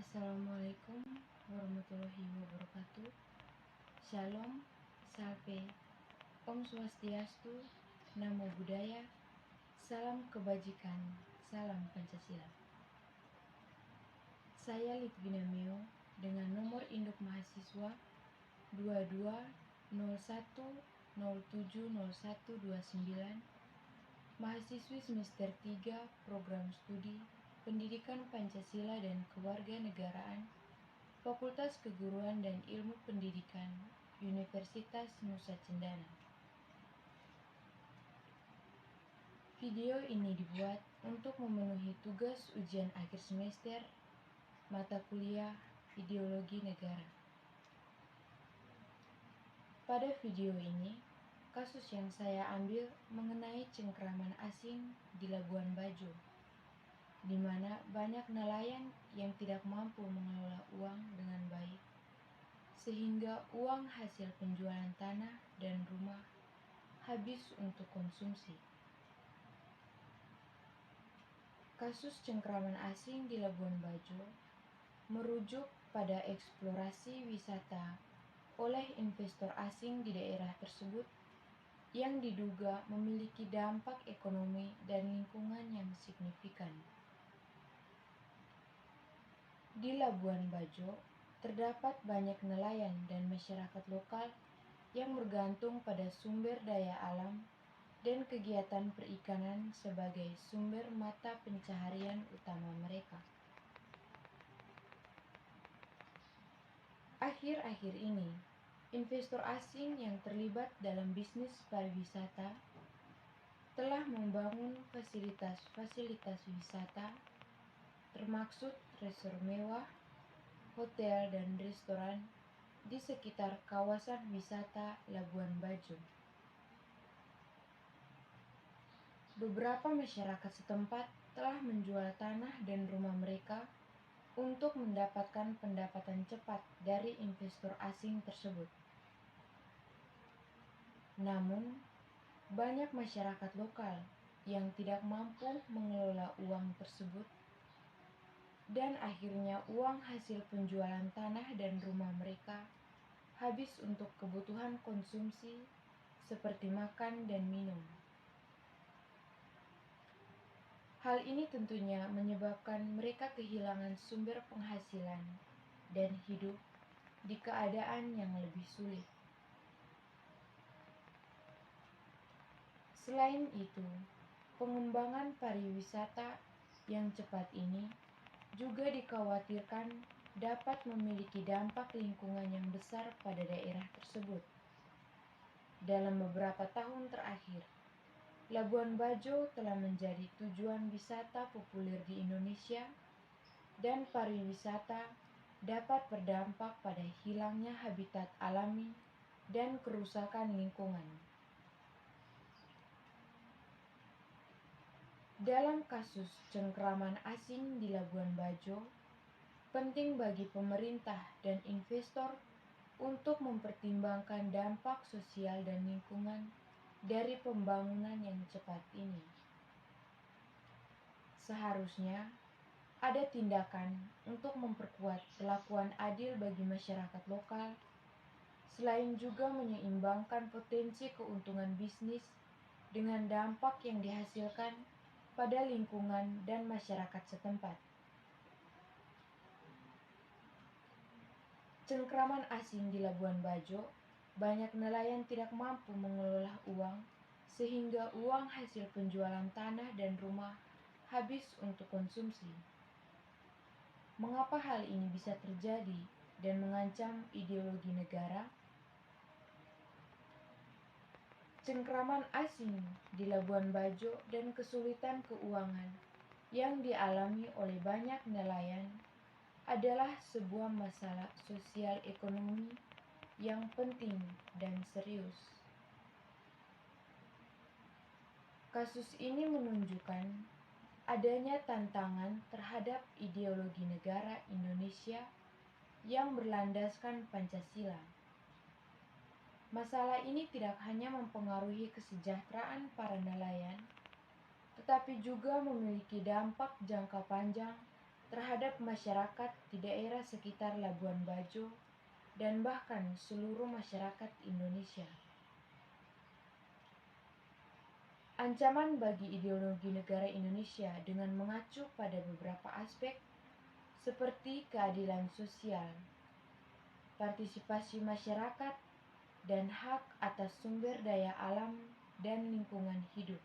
Assalamualaikum warahmatullahi wabarakatuh. Shalom, Salve, Om Swastiastu, Namo Buddhaya, Salam Kebajikan, Salam Pancasila. Saya Litwina Meo dengan nomor induk mahasiswa 2201070129, mahasiswi semester 3 program studi Pendidikan Pancasila dan Kewarganegaraan, Fakultas Keguruan dan Ilmu Pendidikan, Universitas Nusa Cendana. Video ini dibuat untuk memenuhi tugas ujian akhir semester mata kuliah Ideologi Negara. Pada video ini, kasus yang saya ambil mengenai cengkraman asing di Labuan Bajo, di mana banyak nelayan yang tidak mampu mengelola uang dengan baik, sehingga uang hasil penjualan tanah dan rumah habis untuk konsumsi. Kasus cengkraman asing di Labuan Bajo merujuk pada eksplorasi wisata oleh investor asing di daerah tersebut yang diduga memiliki dampak ekonomi dan lingkungan yang signifikan. Di Labuan Bajo terdapat banyak nelayan dan masyarakat lokal yang bergantung pada sumber daya alam dan kegiatan perikanan sebagai sumber mata pencaharian utama mereka. Akhir-akhir ini, investor asing yang terlibat dalam bisnis pariwisata telah membangun fasilitas-fasilitas wisata, termaksud resort mewah, hotel dan restoran di sekitar kawasan wisata Labuan Bajo. Beberapa masyarakat setempat telah menjual tanah dan rumah mereka untuk mendapatkan pendapatan cepat dari investor asing tersebut. Namun, banyak masyarakat lokal yang tidak mampu mengelola uang tersebut, dan akhirnya uang hasil penjualan tanah dan rumah mereka habis untuk kebutuhan konsumsi seperti makan dan minum. Hal ini tentunya menyebabkan mereka kehilangan sumber penghasilan dan hidup di keadaan yang lebih sulit. Selain itu, pengembangan pariwisata yang cepat ini juga dikhawatirkan dapat memiliki dampak lingkungan yang besar pada daerah tersebut. Dalam beberapa tahun terakhir, Labuan Bajo telah menjadi tujuan wisata populer di Indonesia, dan pariwisata dapat berdampak pada hilangnya habitat alami dan kerusakan lingkungan. Dalam kasus cengkraman asing di Labuan Bajo, penting bagi pemerintah dan investor untuk mempertimbangkan dampak sosial dan lingkungan dari pembangunan yang cepat ini. Seharusnya ada tindakan untuk memperkuat perlakuan adil bagi masyarakat lokal, selain juga menyeimbangkan potensi keuntungan bisnis dengan dampak yang dihasilkan pada lingkungan dan masyarakat setempat. Cengkraman asing di Labuan Bajo, banyak nelayan tidak mampu mengelola uang, sehingga uang hasil penjualan tanah dan rumah habis untuk konsumsi. Mengapa hal ini bisa terjadi dan mengancam ideologi negara? Cengkraman asing di Labuan Bajo dan kesulitan keuangan yang dialami oleh banyak nelayan adalah sebuah masalah sosial ekonomi yang penting dan serius. Kasus ini menunjukkan adanya tantangan terhadap ideologi negara Indonesia yang berlandaskan Pancasila. Masalah ini tidak hanya mempengaruhi kesejahteraan para nelayan, tetapi juga memiliki dampak jangka panjang terhadap masyarakat di daerah sekitar Labuan Bajo dan bahkan seluruh masyarakat Indonesia. Ancaman bagi ideologi negara Indonesia dengan mengacu pada beberapa aspek seperti keadilan sosial, partisipasi masyarakat, dan hak atas sumber daya alam dan lingkungan hidup.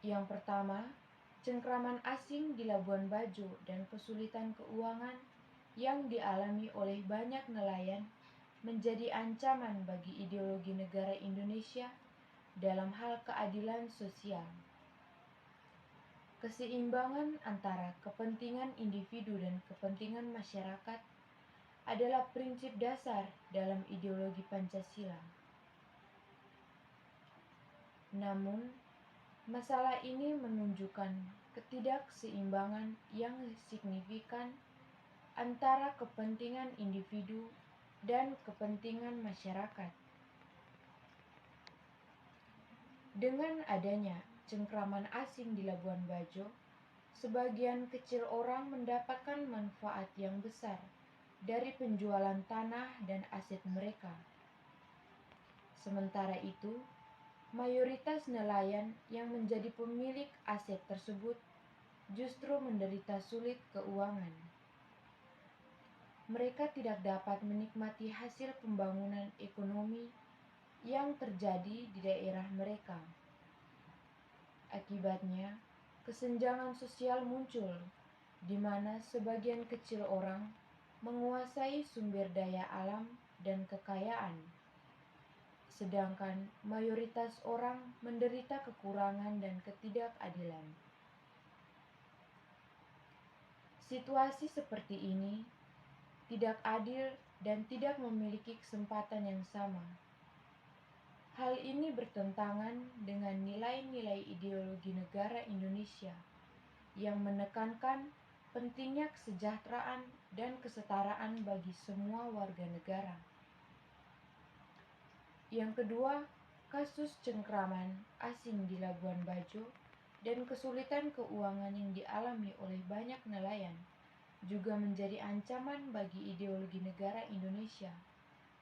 Yang pertama, cengkraman asing di Labuan Bajo dan kesulitan keuangan yang dialami oleh banyak nelayan menjadi ancaman bagi ideologi negara Indonesia dalam hal keadilan sosial. Keseimbangan antara kepentingan individu dan kepentingan masyarakat adalah prinsip dasar dalam ideologi Pancasila. Namun, masalah ini menunjukkan ketidakseimbangan yang signifikan antara kepentingan individu dan kepentingan masyarakat. Dengan adanya cengkraman asing di Labuan Bajo, sebagian kecil orang mendapatkan manfaat yang besar dari penjualan tanah dan aset mereka. Sementara itu, mayoritas nelayan yang menjadi pemilik aset tersebut justru menderita sulit keuangan. Mereka tidak dapat menikmati hasil pembangunan ekonomi yang terjadi di daerah mereka. Akibatnya, kesenjangan sosial muncul, di mana sebagian kecil orang menguasai sumber daya alam dan kekayaan, sedangkan mayoritas orang menderita kekurangan dan ketidakadilan. Situasi seperti ini tidak adil dan tidak memiliki kesempatan yang sama. Hal ini bertentangan dengan nilai-nilai ideologi negara Indonesia yang menekankan pentingnya kesejahteraan dan kesetaraan bagi semua warga negara. Yang kedua, kasus cengkraman asing di Labuan Bajo dan kesulitan keuangan yang dialami oleh banyak nelayan juga menjadi ancaman bagi ideologi negara Indonesia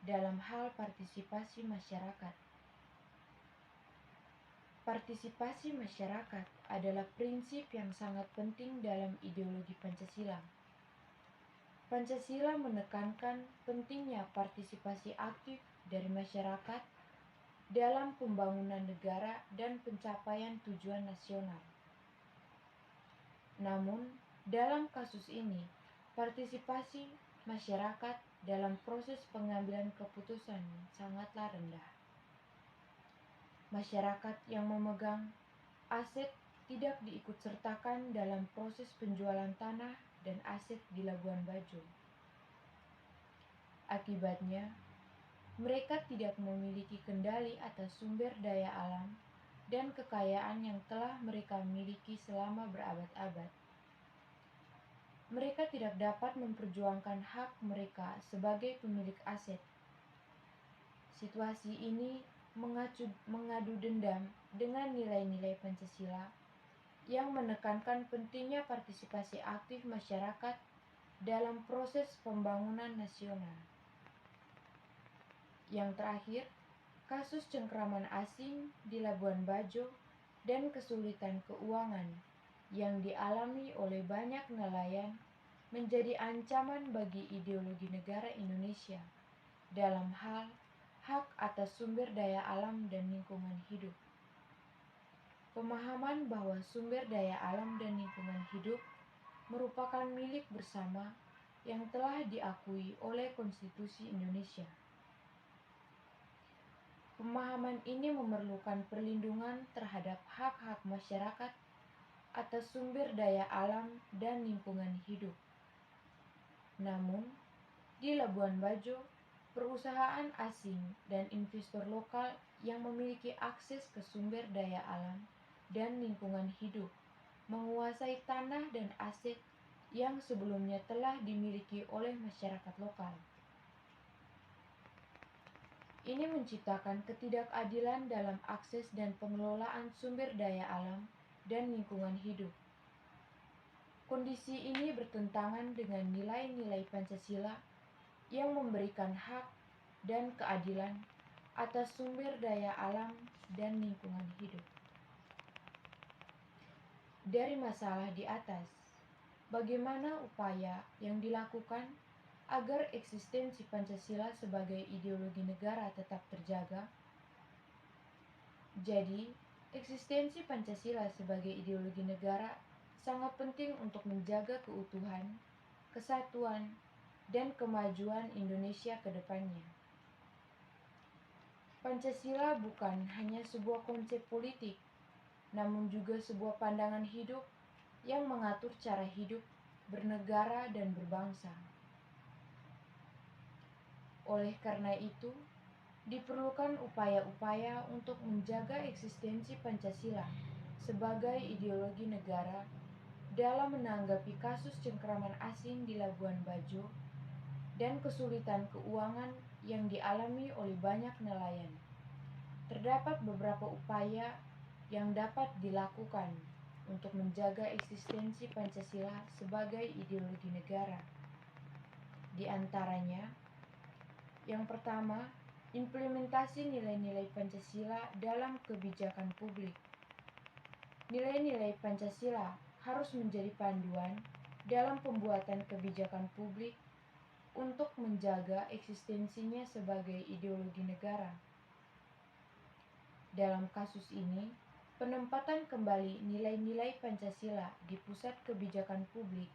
dalam hal partisipasi masyarakat. Partisipasi masyarakat adalah prinsip yang sangat penting dalam ideologi Pancasila. Pancasila menekankan pentingnya partisipasi aktif dari masyarakat dalam pembangunan negara dan pencapaian tujuan nasional. Namun, dalam kasus ini, partisipasi masyarakat dalam proses pengambilan keputusan sangatlah rendah. Masyarakat yang memegang aset tidak diikutsertakan dalam proses penjualan tanah dan aset di Labuan Bajo. Akibatnya, mereka tidak memiliki kendali atas sumber daya alam dan kekayaan yang telah mereka miliki selama berabad-abad. Mereka tidak dapat memperjuangkan hak mereka sebagai pemilik aset. Situasi ini mengadu dendam dengan nilai-nilai Pancasila yang menekankan pentingnya partisipasi aktif masyarakat dalam proses pembangunan nasional. Yang terakhir, kasus cengkraman asing di Labuan Bajo dan kesulitan keuangan yang dialami oleh banyak nelayan menjadi ancaman bagi ideologi negara Indonesia dalam hal hak atas sumber daya alam dan lingkungan hidup. Pemahaman bahwa sumber daya alam dan lingkungan hidup merupakan milik bersama yang telah diakui oleh Konstitusi Indonesia. Pemahaman ini memerlukan perlindungan terhadap hak-hak masyarakat atas sumber daya alam dan lingkungan hidup. Namun, di Labuan Bajo, perusahaan asing dan investor lokal yang memiliki akses ke sumber daya alam dan lingkungan hidup menguasai tanah dan aset yang sebelumnya telah dimiliki oleh masyarakat lokal. Ini menciptakan ketidakadilan dalam akses dan pengelolaan sumber daya alam dan lingkungan hidup, Kondisi ini bertentangan dengan nilai-nilai Pancasila yang memberikan hak dan keadilan atas sumber daya alam dan lingkungan hidup. Dari masalah di atas, bagaimana upaya yang dilakukan agar eksistensi Pancasila sebagai ideologi negara tetap terjaga? Jadi, eksistensi Pancasila sebagai ideologi negara sangat penting untuk menjaga keutuhan, kesatuan, dan kemajuan Indonesia ke depannya. Pancasila bukan hanya sebuah konsep politik, namun juga sebuah pandangan hidup yang mengatur cara hidup, bernegara, dan berbangsa. Oleh karena itu, diperlukan upaya-upaya untuk menjaga eksistensi Pancasila sebagai ideologi negara dalam menanggapi kasus cengkraman asing di Labuan Bajo dan kesulitan keuangan yang dialami oleh banyak nelayan. Terdapat beberapa upaya yang dapat dilakukan untuk menjaga eksistensi Pancasila sebagai ideologi negara. Di antaranya, yang pertama, implementasi nilai-nilai Pancasila dalam kebijakan publik. Nilai-nilai Pancasila harus menjadi panduan dalam pembuatan kebijakan publik untuk menjaga eksistensinya sebagai ideologi negara. Dalam kasus ini, penempatan kembali nilai-nilai Pancasila di pusat kebijakan publik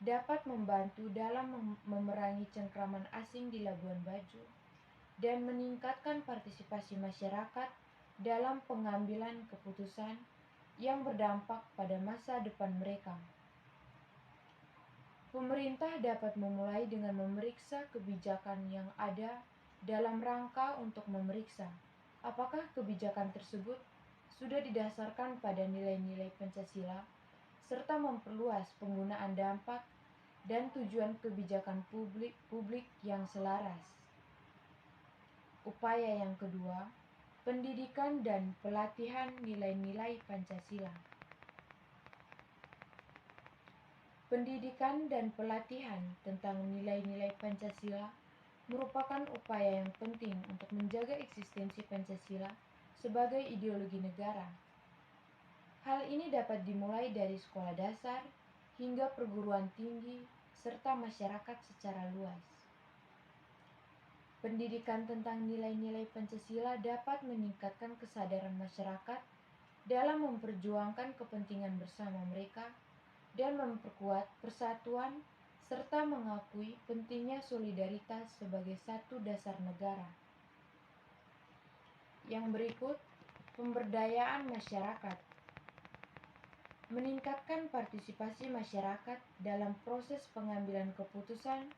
dapat membantu dalam memerangi cengkraman asing di Labuan Bajo dan meningkatkan partisipasi masyarakat dalam pengambilan keputusan yang berdampak pada masa depan mereka. Pemerintah dapat memulai dengan memeriksa kebijakan yang ada dalam rangka untuk memeriksa apakah kebijakan tersebut sudah didasarkan pada nilai-nilai Pancasila serta memperluas penggunaan dampak dan tujuan kebijakan publik yang selaras. Upaya yang kedua, pendidikan dan pelatihan nilai-nilai Pancasila. Pendidikan dan pelatihan tentang nilai-nilai Pancasila merupakan upaya yang penting untuk menjaga eksistensi Pancasila sebagai ideologi negara. Hal ini dapat dimulai dari sekolah dasar hingga perguruan tinggi serta masyarakat secara luas. Pendidikan tentang nilai-nilai Pancasila dapat meningkatkan kesadaran masyarakat dalam memperjuangkan kepentingan bersama mereka dan memperkuat persatuan serta mengakui pentingnya solidaritas sebagai satu dasar negara. Yang berikut, pemberdayaan masyarakat. Meningkatkan partisipasi masyarakat dalam proses pengambilan keputusan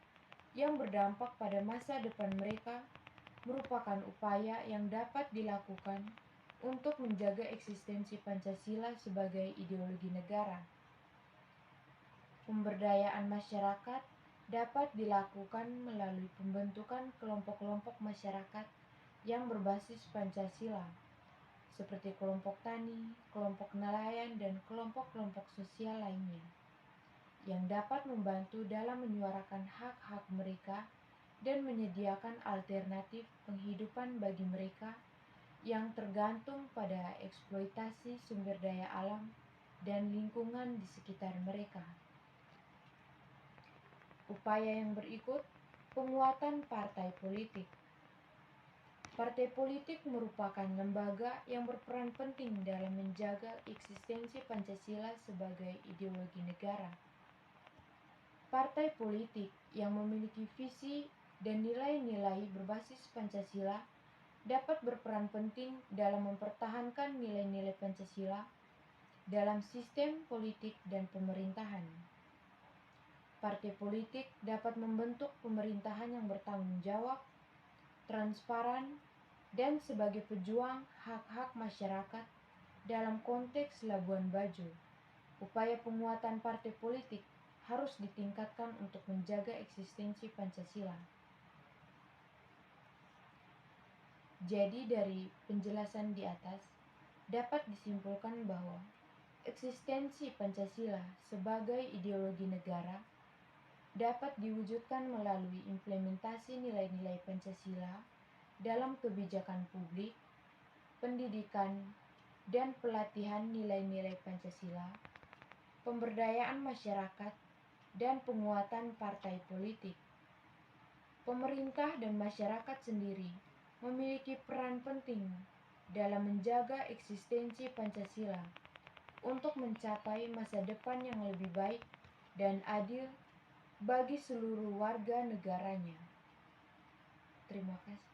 yang berdampak pada masa depan mereka merupakan upaya yang dapat dilakukan untuk menjaga eksistensi Pancasila sebagai ideologi negara. Pemberdayaan masyarakat dapat dilakukan melalui pembentukan kelompok-kelompok masyarakat yang berbasis Pancasila, seperti kelompok tani, kelompok nelayan, dan kelompok-kelompok sosial lainnya, yang dapat membantu dalam menyuarakan hak-hak mereka dan menyediakan alternatif penghidupan bagi mereka yang tergantung pada eksploitasi sumber daya alam dan lingkungan di sekitar mereka. Upaya yang berikut, penguatan partai politik. Partai politik merupakan lembaga yang berperan penting dalam menjaga eksistensi Pancasila sebagai ideologi negara. Partai politik yang memiliki visi dan nilai-nilai berbasis Pancasila dapat berperan penting dalam mempertahankan nilai-nilai Pancasila dalam sistem politik dan pemerintahan. Partai politik dapat membentuk pemerintahan yang bertanggung jawab, transparan, dan sebagai pejuang hak-hak masyarakat dalam konteks Labuan Bajo. Upaya penguatan partai politik harus ditingkatkan untuk menjaga eksistensi Pancasila. Jadi dari penjelasan di atas dapat disimpulkan bahwa Eksistensi Pancasila sebagai ideologi negara dapat diwujudkan melalui implementasi nilai-nilai Pancasila dalam kebijakan publik, pendidikan, dan pelatihan nilai-nilai Pancasila, pemberdayaan masyarakat, dan penguatan partai politik. Pemerintah dan masyarakat sendiri memiliki peran penting dalam menjaga eksistensi Pancasila untuk mencapai masa depan yang lebih baik dan adil bagi seluruh warga negaranya. Terima kasih.